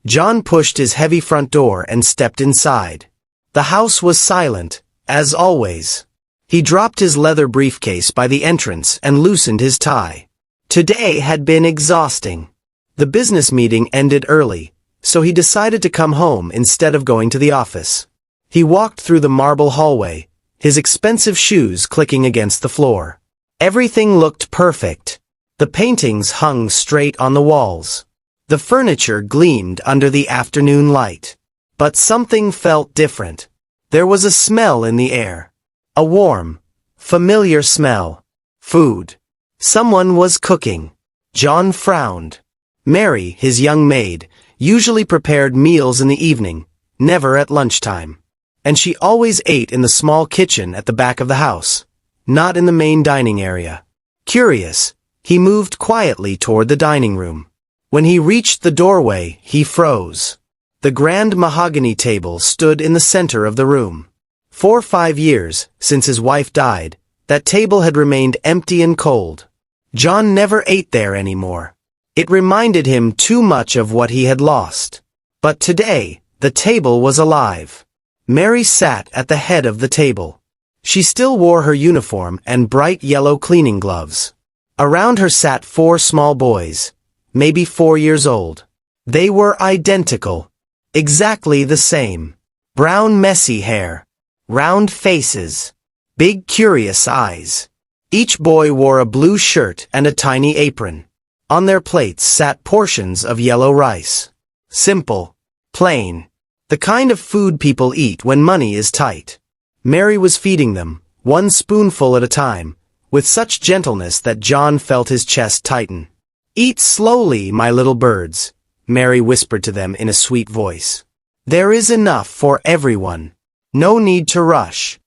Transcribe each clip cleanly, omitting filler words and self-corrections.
John pushed his heavy front door and stepped inside. The house was silent, as always. He dropped his leather briefcase by the entrance and loosened his tie. Today had been exhausting. The business meeting ended early, so he decided to come home instead of going to the office. He walked through the marble hallway, his expensive shoes clicking against the floor. Everything looked perfect. The paintings hung straight on the walls. The furniture gleamed under the afternoon light. But something felt different. There was a smell in the air. A warm, familiar smell. Food. Someone was cooking. John frowned. Mary, his young maid, usually prepared meals in the evening, never at lunchtime. And she always ate in the small kitchen at the back of the house, not in the main dining area. Curious, he moved quietly toward the dining room. When he reached the doorway, he froze. The grand mahogany table stood in the center of the room. 4 or 5 years since his wife died, that table had remained empty and cold. John never ate there anymore. It reminded him too much of what he had lost. But today, the table was alive. Mary sat at the head of the table. She still wore her uniform and bright yellow cleaning gloves. Around her sat 4 small boys, maybe 4 years old. They were identical. Exactly the same. Brown messy hair. Round faces. Big curious eyes. Each boy wore a blue shirt and a tiny apron. On their plates sat portions of yellow rice. Simple. Plain. The kind of food people eat when money is tight. Mary was feeding them, 1 spoonful at a time, with such gentleness that John felt his chest tighten. "Eat slowly, my little birds," Mary whispered to them in a sweet voice. "There is enough for everyone. No need to rush."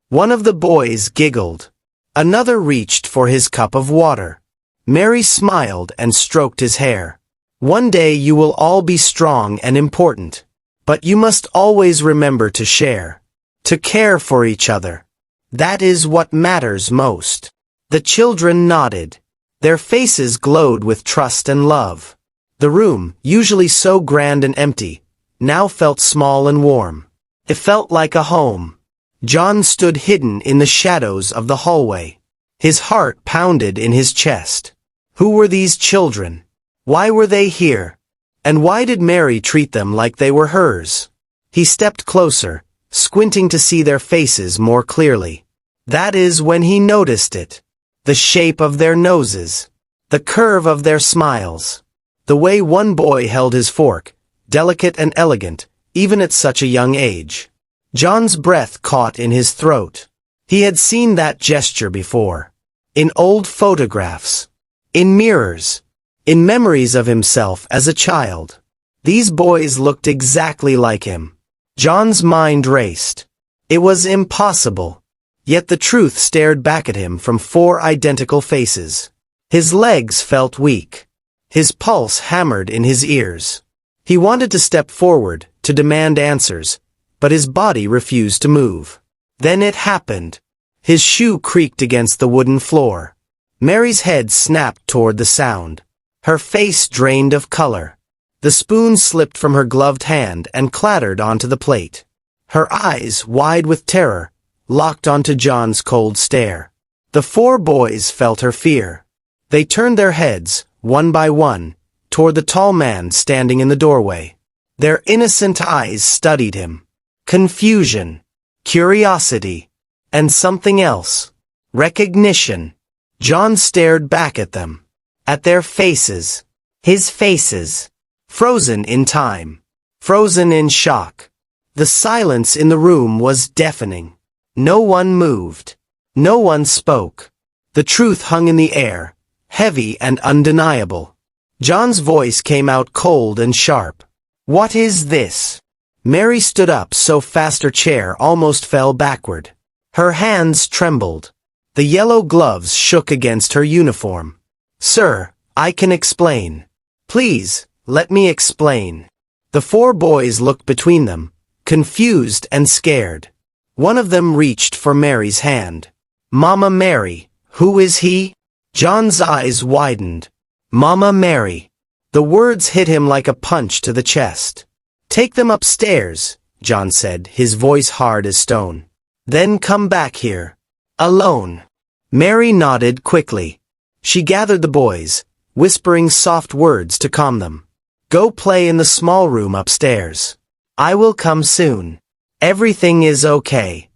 One of the boys giggled. Another reached for his cup of water. Mary smiled and stroked his hair. "One day you will all be strong and important. But you must always remember to share. To care for each other. That is what matters most." The children nodded. Their faces glowed with trust and love. The room, usually so grand and empty, now felt small and warm. It felt like a home. John stood hidden in the shadows of the hallway. His heart pounded in his chest. Who were these children? Why were they here? And why did Mary treat them like they were hers? He stepped closer, squinting to see their faces more clearly. That is when he noticed it. The shape of their noses. The curve of their smiles. The way one boy held his fork, delicate and elegant, even at such a young age. John's breath caught in his throat. He had seen that gesture before. In old photographs. In mirrors. In memories of himself as a child. These boys looked exactly like him. John's mind raced. It was impossible. Yet the truth stared back at him from 4 identical faces. His legs felt weak. His pulse hammered in his ears. He wanted to step forward, to demand answers, but his body refused to move. Then it happened. His shoe creaked against the wooden floor. Mary's head snapped toward the sound. Her face drained of color. The spoon slipped from her gloved hand and clattered onto the plate. Her eyes, wide with terror, locked onto John's cold stare. The 4 boys felt her fear. They turned their heads, one by one, toward the tall man standing in the doorway. Their innocent eyes studied him. Confusion, curiosity, and something else. Recognition. John stared back at them. At their faces. His faces. Frozen in time. Frozen in shock. The silence in the room was deafening. No one moved. No one spoke. The truth hung in the air, heavy and undeniable. John's voice came out cold and sharp. "What is this?" Mary stood up so fast her chair almost fell backward. Her hands trembled. The yellow gloves shook against her uniform. "Sir, I can explain. Please, let me explain." The 4 boys looked between them, confused and scared. One of them reached for Mary's hand. "Mama Mary, who is he?" John's eyes widened. "Mama Mary. The words hit him like a punch to the chest. "Take them upstairs," John said, his voice hard as stone. "Then come back here. Alone." Mary nodded quickly. She gathered the boys, whispering soft words to calm them. "Go play in the small room upstairs. I will come soon. Everything is okay."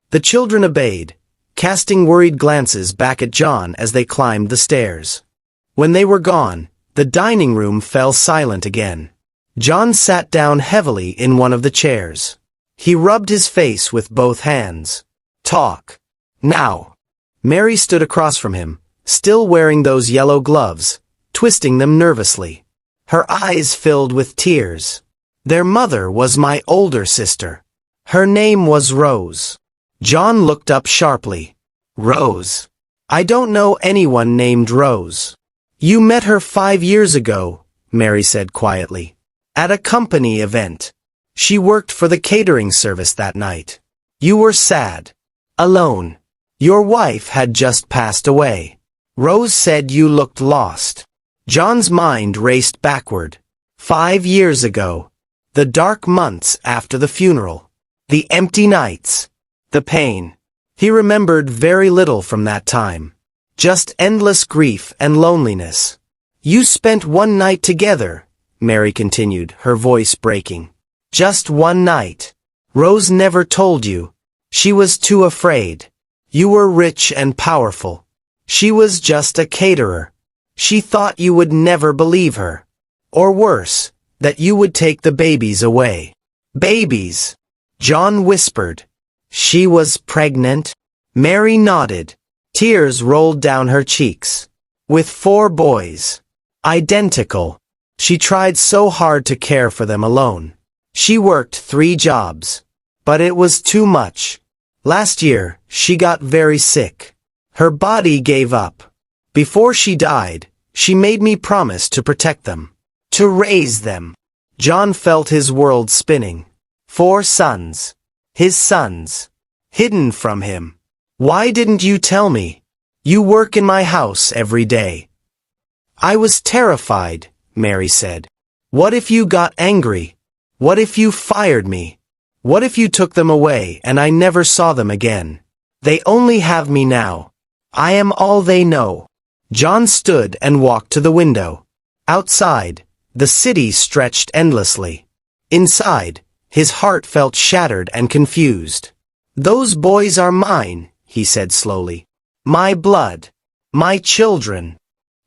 The children obeyed, casting worried glances back at John as they climbed the stairs. When they were gone, the dining room fell silent again. John sat down heavily in one of the chairs. He rubbed his face with both hands. "Talk. Now." Mary stood across from him, still wearing those yellow gloves, twisting them nervously. Her eyes filled with tears. "Their mother was my older sister. Her name was Rose." John looked up sharply. "Rose? I don't know anyone named Rose." "You met her 5 years ago," Mary said quietly. "At a company event. She worked for the catering service that night. You were sad. Alone. Your wife had just passed away. Rose said you looked lost." John's mind raced backward. 5 years ago. The dark months after the funeral. The empty nights. The pain. He remembered very little from that time. Just endless grief and loneliness. "You spent one night together," Mary continued, her voice breaking. "Just one night. Rose never told you. She was too afraid. You were rich and powerful. She was just a caterer. She thought you would never believe her. Or worse, that you would take the babies away." "Babies?" John whispered. "She was pregnant?" Mary nodded. Tears rolled down her cheeks. "With 4 boys. Identical. She tried so hard to care for them alone. She worked 3 jobs. But it was too much. Last year, she got very sick. Her body gave up. Before she died, she made me promise to protect them. To raise them." John felt his world spinning. 4 sons. His sons. Hidden from him. "Why didn't you tell me? You work in my house every day." "I was terrified," Mary said. "What if you got angry? What if you fired me? What if you took them away and I never saw them again? They only have me now. I am all they know." John stood and walked to the window. Outside, the city stretched endlessly. Inside, his heart felt shattered and confused. "Those boys are mine," he said slowly. "My blood. My children."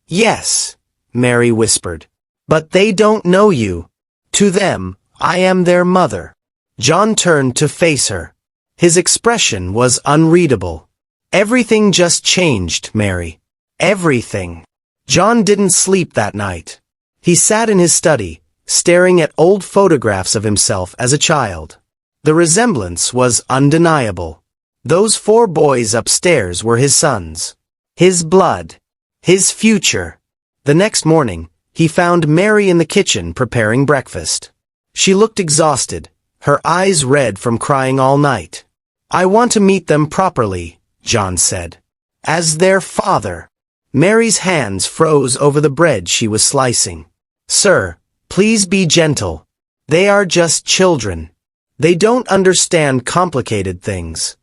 "Yes," Mary whispered. "But they don't know you. To them, I am their mother." John turned to face her. His expression was unreadable. "Everything just changed, Mary. Everything." John didn't sleep that night. He sat in his study, staring at old photographs of himself as a child. The resemblance was undeniable. Those 4 boys upstairs were his sons. His blood. His future. The next morning, he found Mary in the kitchen preparing breakfast. She looked exhausted, her eyes red from crying all night. "I want to meet them properly," John said. "As their father." Mary's hands froze over the bread she was slicing. "Sir, please be gentle. They are just children. They don't understand complicated things."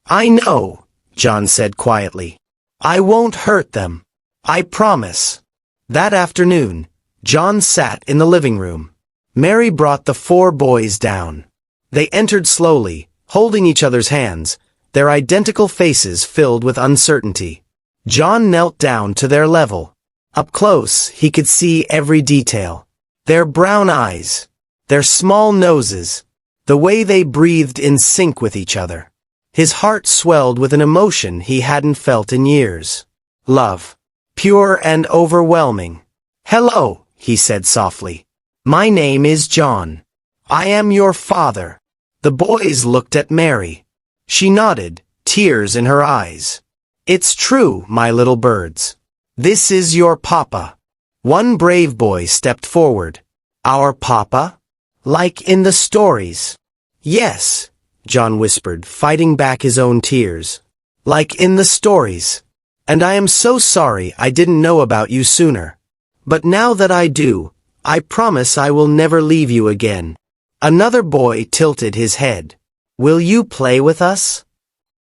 "I know," John said quietly. "I won't hurt them. I promise." That afternoon, John sat in the living room. Mary brought the 4 boys down. They entered slowly, holding each other's hands, their identical faces filled with uncertainty. John knelt down to their level. Up close, he could see every detail. Their brown eyes, their small noses, the way they breathed in sync with each other. His heart swelled with an emotion he hadn't felt in years. Love. Pure and overwhelming. "Hello," he said softly. "My name is John. I am your father." The boys looked at Mary. She nodded, tears in her eyes. "It's true, my little birds. This is your papa." One brave boy stepped forward. "Our papa? Like in the stories?" "Yes," John whispered, fighting back his own tears. "Like in the stories. And I am so sorry I didn't know about you sooner. But now that I do, I promise I will never leave you again. Another boy tilted his head. Will you play with us?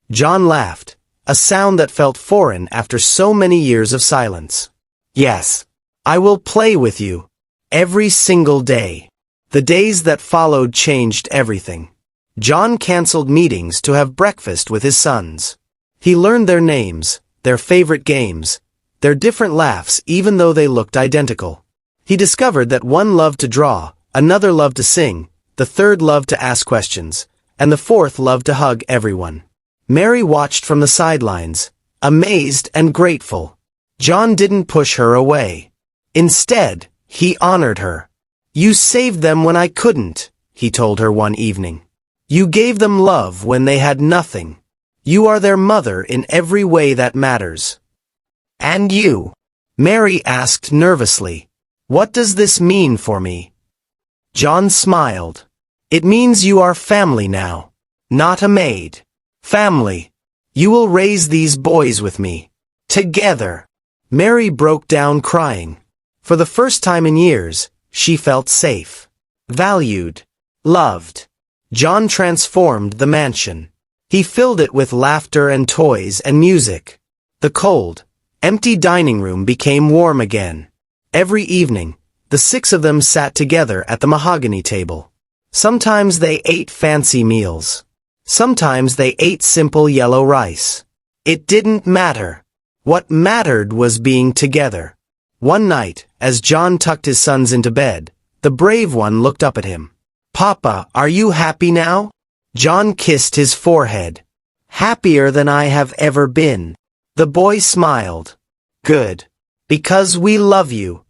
John laughed, a sound that felt foreign after so many years of silence. Yes, I will play with you. Every single day. The days that followed changed everything. John canceled meetings to have breakfast with his sons. He learned their names, their favorite games, their different laughs even though they looked identical. He discovered that one loved to draw, another loved to sing, the third loved to ask questions, and the fourth loved to hug everyone. Mary watched from the sidelines, amazed and grateful. John didn't push her away. Instead, he honored her. You saved them when I couldn't, he told her one evening. You gave them love when they had nothing. You are their mother in every way that matters. And you? Mary asked nervously. What does this mean for me? John smiled. It means you are family now. Not a maid. Family. You will raise these boys with me. Together. Mary broke down crying. For the first time in years, she felt safe. Valued. Loved. John transformed the mansion. He filled it with laughter and toys and music. The cold, empty dining room became warm again. Every evening, the six of them sat together at the mahogany table. Sometimes they ate fancy meals. Sometimes they ate simple yellow rice. It didn't matter. What mattered was being together. One night, as John tucked his sons into bed, the brave one looked up at him. Papa, are you happy now? John kissed his forehead. Happier than I have ever been. The boy smiled. Good. Because we love you.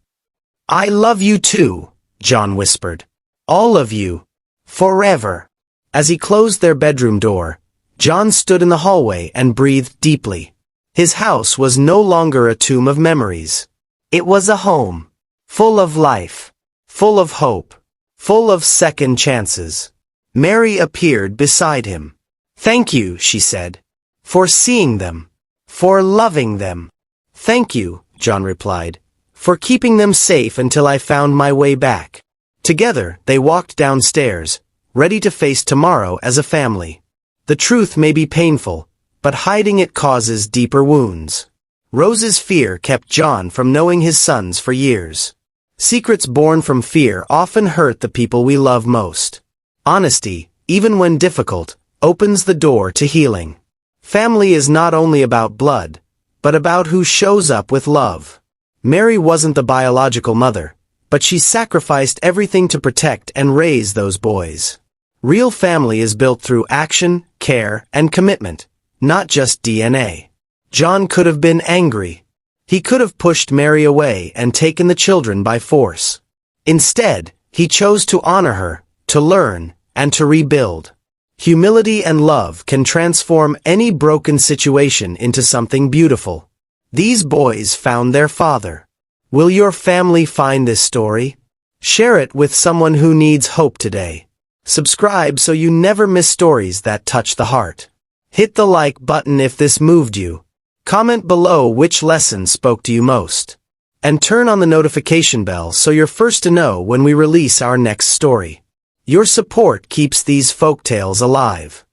I love you too, John whispered. All of you. Forever. As he closed their bedroom door, John stood in the hallway and breathed deeply. His house was no longer a tomb of memories. It was a home. Full of life. Full of hope. Full of second chances. Mary appeared beside him. Thank you, she said. For seeing them. For loving them. Thank you, John replied. For keeping them safe until I found my way back. Together, they walked downstairs, ready to face tomorrow as a family. The truth may be painful, but hiding it causes deeper wounds. Rose's fear kept John from knowing his sons for years. Secrets born from fear often hurt the people we love most. Honesty, even when difficult, opens the door to healing. Family is not only about blood, but about who shows up with love. Mary wasn't the biological mother, but she sacrificed everything to protect and raise those boys. Real family is built through action, care, and commitment, not just DNA. John could have been angry. He could have pushed Mary away and taken the children by force. Instead, he chose to honor her, to learn, and to rebuild. Humility and love can transform any broken situation into something beautiful. These boys found their father. Will your family find this story? Share it with someone who needs hope today. Subscribe so you never miss stories that touch the heart. Hit the like button if this moved you. Comment below which lesson spoke to you most. And turn on the notification bell so you're first to know when we release our next story. Your support keeps these folktales alive.